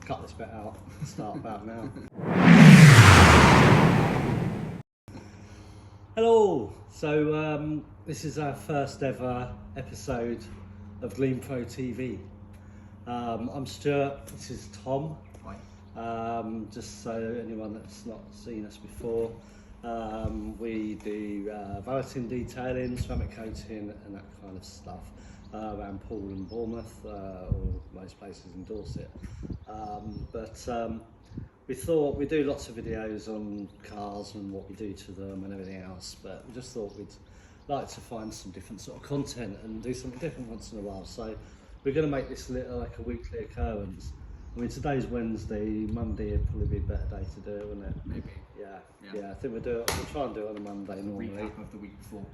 cut this bit out. Start about now. Hello. So this is our first ever episode of GleamPro TV. I'm Stuart. This is Tom. Hi. Just so anyone that's not seen us before, we do valeting, detailing, ceramic coating, and that kind of stuff around Poole and Bournemouth, or most places in Dorset. We thought we'd do lots of videos on cars and what we do to them and everything else, but we just thought we'd like to find some different sort of content and do something different once in a while. So we're going to make this like a weekly occurrence. I mean, today's Wednesday, Monday would probably be a better day to do it, wouldn't it? Maybe. Yeah. I think we'll try and do it on a Monday normally. Recap of the week before.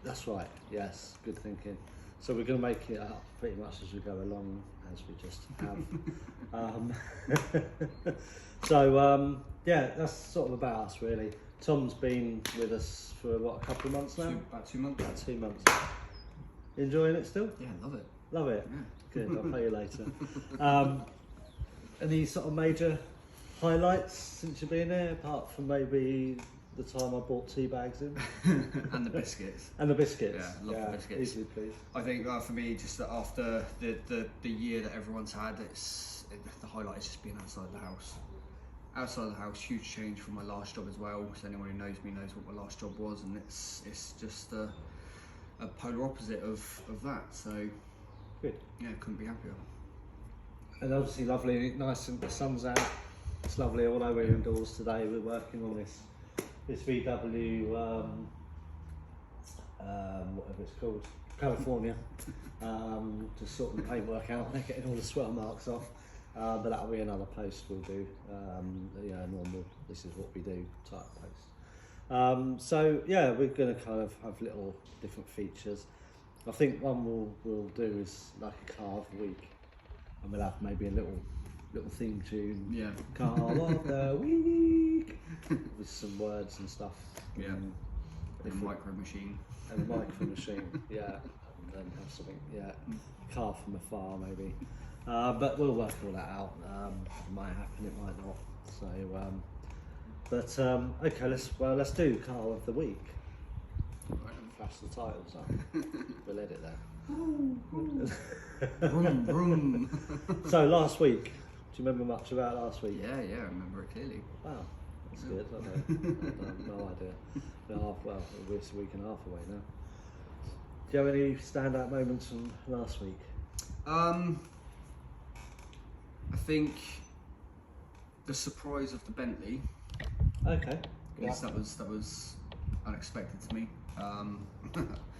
That's right. Yes, good thinking. So we're going to make it up pretty much as we go along, as we just have. Yeah, that's sort of about us really. Tom's been with us for what, a couple of months now? About 2 months. About 2 months. Enjoying it still? Yeah, love it. Love it? Yeah. Good, I'll pay you later. Any sort of major highlights since you've been here, apart from maybe the time I bought tea bags in? And the biscuits. And the biscuits. Yeah, love the biscuits. Easily, please. I think for me, just that after the year that everyone's had, the highlight is just being outside the house. Outside the house, huge change from my last job as well. So anyone who knows me knows what my last job was, and it's just a polar opposite of that. So good. Yeah, couldn't be happier. And obviously lovely, nice, and the sun's out. It's lovely all over indoors today. We're working on this VW, whatever it's called, California. Just sorting the paintwork out and getting all the swell marks off. But that'll be another post we'll do. Normal, this is what we do type post. So yeah, we're going to kind of have little different features. I think one we'll do is like a car of the week, and we'll have maybe a little theme tune. Yeah. Car of the week with some words and stuff. Yeah. The micro machine. And the micro machine. Yeah. And then have something. Yeah. Car from afar maybe. But we'll work all that out. It might happen, it might not. So, okay, let's do car of the week. Flash the titles up. We'll edit that. Vroom, vroom. So last week, do you remember much about last week? Yeah, I remember it clearly. Wow, that's good. I have no idea. It's a week and a half away now. Do you have any standout moments from last week? I think the surprise of the Bentley. Okay. Yes, that was unexpected to me. That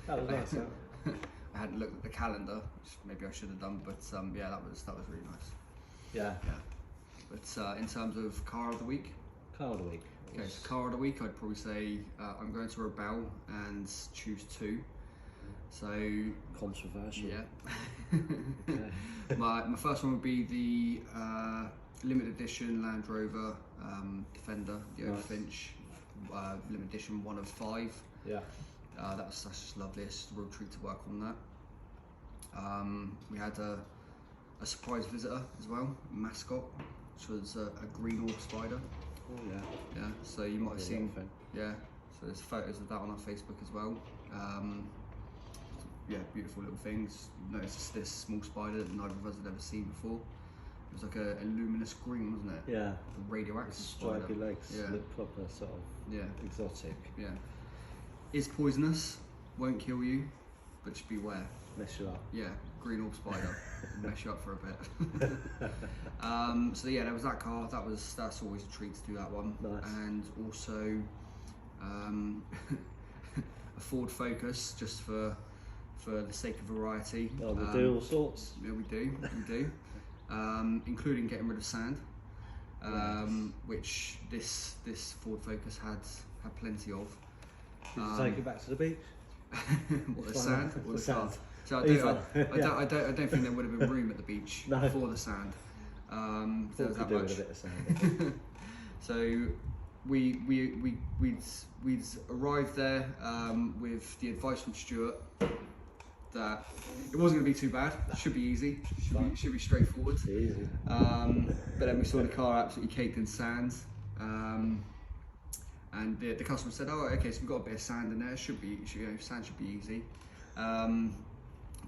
was nice. I hadn't looked at the calendar, which maybe I should have done, but yeah, that was really nice. Yeah. But in terms of car of the week. Car of the week. Okay, so car of the week, I'd probably say I'm going to rebel and choose 2. So controversial. Yeah. Okay. My first one would be the limited edition Land Rover Defender, the Oak Finch, limited edition 1 of 5. Yeah. That's just lovely. It's a real treat to work on that. We had a surprise visitor as well, a mascot, which was a green orb spider. Oh yeah. Yeah. So you might have seen. Yeah. So there's photos of that on our Facebook as well. Yeah, beautiful little things. You notice this small spider that neither of us had ever seen before. It was like a luminous green, wasn't it? Yeah. A radioactive spider. Stripy legs, Yeah. look proper sort of exotic. Yeah. Is poisonous, won't kill you, but just beware. Mess you up. Yeah, green orb spider. Mess you up for a bit. So yeah, there was that car. That's always a treat to do that one. Nice. And also a Ford Focus, just for the sake of variety. Oh, we do all sorts. Yeah, we do. Including getting rid of sand, which this Ford Focus had plenty of. Did you take it back to the beach? What, the sand or the sand? So I don't think there would have been room at the beach for the sand. There was that much. A bit of sand. So we'd arrived there with the advice from Stuart that it wasn't going to be too bad. Should be easy. Should be straightforward. Easy. But then we saw the car absolutely caked in sand. And the customer said, "Oh, okay, so we've got a bit of sand in there. Sand should be easy."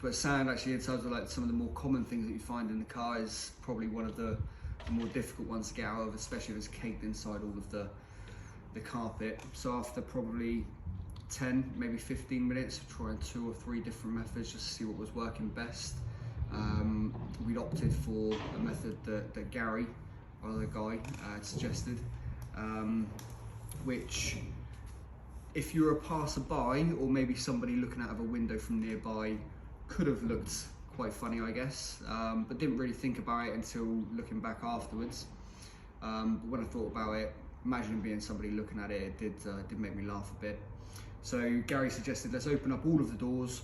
But sand, actually, in terms of like some of the more common things that you find in the car, is probably one of the more difficult ones to get out of, especially if it's caked inside all of the carpet. So after probably 10, maybe 15 minutes of trying 2 or 3 different methods just to see what was working best, we'd opted for a method that Gary, our other guy, had suggested, which, if you're a passerby or maybe somebody looking out of a window from nearby, could have looked quite funny, I guess, but didn't really think about it until looking back afterwards. But when I thought about it, imagining being somebody looking at it, it did make me laugh a bit. So Gary suggested, let's open up all of the doors,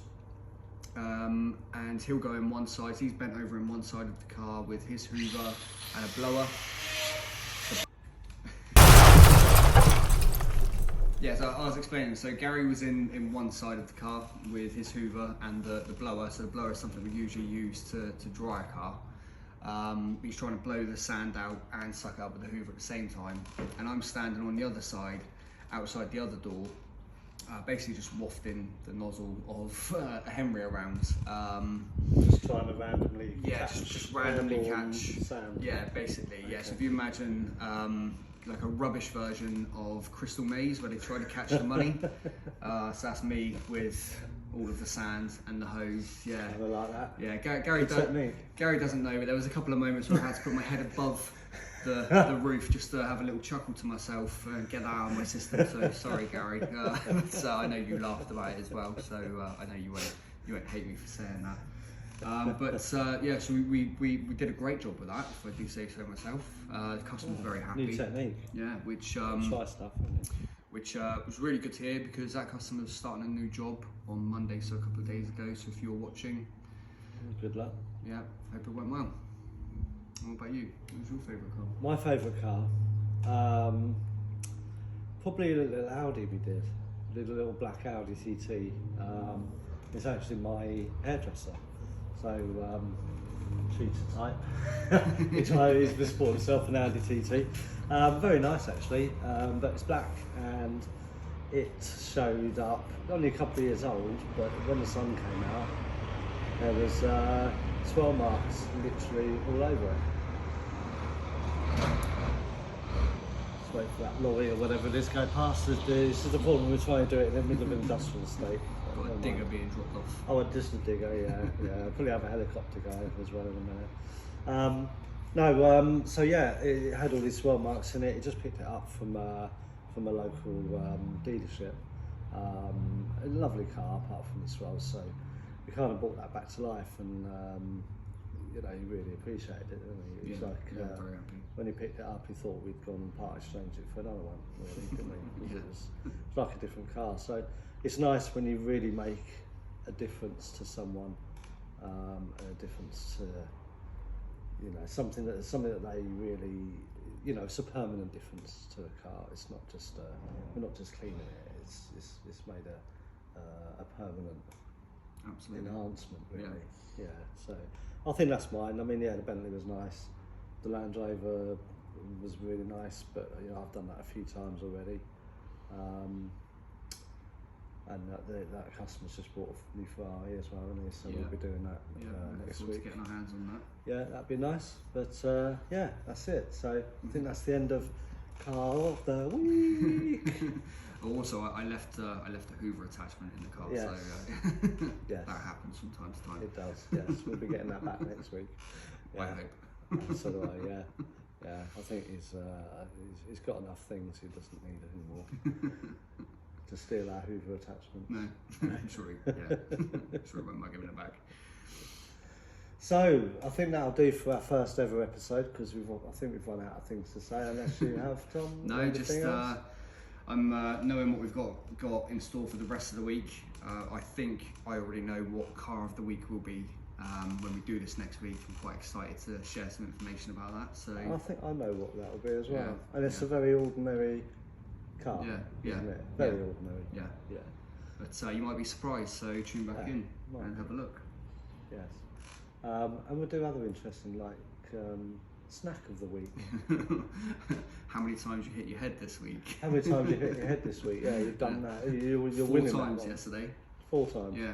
and he'll go in one side. He's bent over in one side of the car with his hoover and a blower. Yeah, so I was explaining, so Gary was in one side of the car with his hoover and the blower. So the blower is something we usually use to dry a car. He's trying to blow the sand out and suck it up with the hoover at the same time. And I'm standing on the other side, outside the other door, basically just wafting the nozzle of a Henry around. Just trying to randomly catch. Just randomly catch sand. Yeah, basically, Okay. yeah. So if you imagine like a rubbish version of Crystal Maze where they try to catch the money. So that's me with all of the sand and the hose. Yeah, I like that. Yeah, Gary doesn't know, but there was a couple of moments where I had to put my head above the roof just to have a little chuckle to myself and get that out of my system. So sorry, Gary. So I know you laughed about it as well. So I know you won't hate me for saying that. Yeah, so we did a great job with that, if I do say so myself. The customer's very happy. New technique. Yeah, which Try stuff. which was really good to hear, because that customer's starting a new job on Monday, so a couple of days ago. So if you're watching, Good luck. yeah, hope it went well. What about you? What was your favourite car? My favourite car, probably a little Audi we did, little black Audi TT. It's actually my hairdresser, so treated type. He's just bought himself an Audi TT. Very nice actually, but it's black, and it showed up only a couple of years old, but when the sun came out, there was swirl marks literally all over it. Just wait for that lorry or whatever it is go past. This is the problem, we're trying to do it in the middle of an industrial estate. Got a digger being dropped off. Oh, just a digger, yeah. Probably have a helicopter guy as well in a minute. So yeah, it had all these swirl marks in it. It just picked it up from a local dealership. A lovely car apart from the swirls, so we kind of brought that back to life, and you really appreciated it, didn't he? It was very happy. when he picked it up, he thought we'd gone and part exchanged it for another one, really, didn't we? Yeah. It's like a different car. So it's nice when you really make a difference to someone, and a difference to something that they really, it's a permanent difference to a car. It's not just we're not just cleaning it. It's made a permanent enhancement, really. Yeah. So I think that's mine. I mean, yeah, the Bentley was nice. The Land Rover was really nice, but I've done that a few times already. And that customer's just bought a new Ferrari as well, hasn't he? So we'll be doing that next week. Getting our hands on that. Yeah, that'd be nice. But yeah, that's it. So I think that's the end of Car of the Week. Also, I left a Hoover attachment in the car, Yes. so Yes. that happens from time to time. It does. Yes, we'll be getting that back next week. I hope. So do I. Yeah. Yeah. I think he's got enough things he doesn't need anymore. To steal our Hoover attachment. No, I'm sure he won't mind giving it back. So I think that'll do for our first ever episode, because I think we've run out of things to say. Unless you have, Tom. No, just I'm knowing what we've got in store for the rest of the week. I think I already know what car of the week will be when we do this next week. I'm quite excited to share some information about that. So I think I know what that will be as well. Yeah, And it's a very ordinary car, Yeah, isn't it? Very ordinary. Yeah. Yeah. But you might be surprised, so tune back in and have a look. Yes. And we'll do other interesting, like snack of the week. How many times you hit your head this week? How many times you hit your head this week? Yeah, you've done that. You're 4 winning times that one. yesterday. 4 times. Yeah.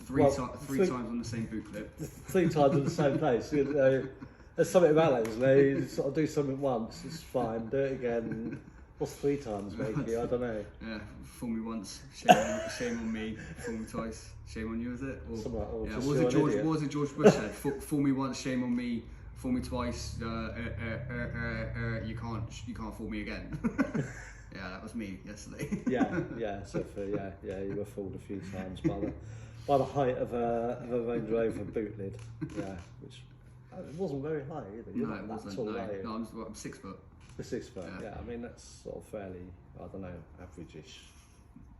Three times on the same boot flip. 3 times in the same place. You know, there's something about that, isn't there? You sort of do something once, it's fine. Do it again. What's 3 times make you? I don't know. Yeah, fool me once, shame on me. Fool me twice, shame on you. Is it? Or, Something like, yeah. What was it George Bush said? Fool me once, shame on me. Fool me twice. You can't fool me again. Yeah, that was me yesterday. yeah. So you were fooled a few times by the height of a Range Rover boot lid. Yeah, which it wasn't very high either. You're not that tall, are you? No, I'm 6 foot. The 6 foot. Yeah, I mean that's sort of fairly, I don't know, average-ish.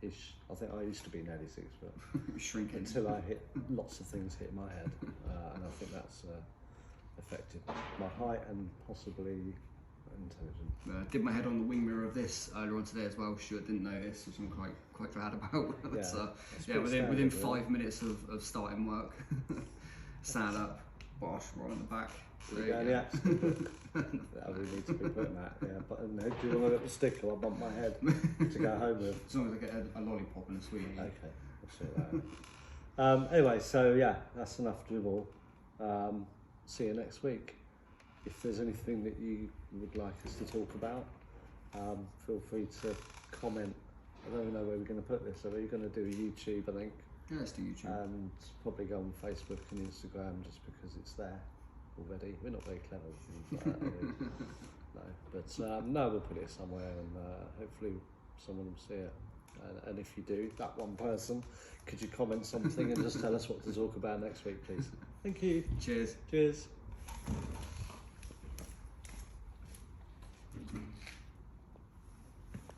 I think I used to be nearly 6 foot. Shrinking. Until I hit lots of things hit my head, and I think that's affected my height and possibly intelligence. Did my head on the wing mirror of this earlier on today as well. Stuart didn't notice, which I'm quite glad about. Within 5 minutes of starting work, stand up, bosh, right on the back. Yeah, I really need to be putting that. Yeah, but do you want a little sticker? I'll bump my head to go home with. As long as I get a lollipop and a sweetie. Okay, we'll sort that out. Anyway, so yeah, that's enough dribble. See you next week. If there's anything that you would like us to talk about, feel free to comment. I don't even know where we're going to put this. So we're going to do a YouTube, I think. Yeah, let's do YouTube. And probably go on Facebook and Instagram just because it's there already. We're not very clever with things like that, are we? No, but no, we'll put it somewhere and hopefully someone will see it. And if you do, that one person, could you comment something and just tell us what to talk about next week, please? Thank you. Cheers. Cheers.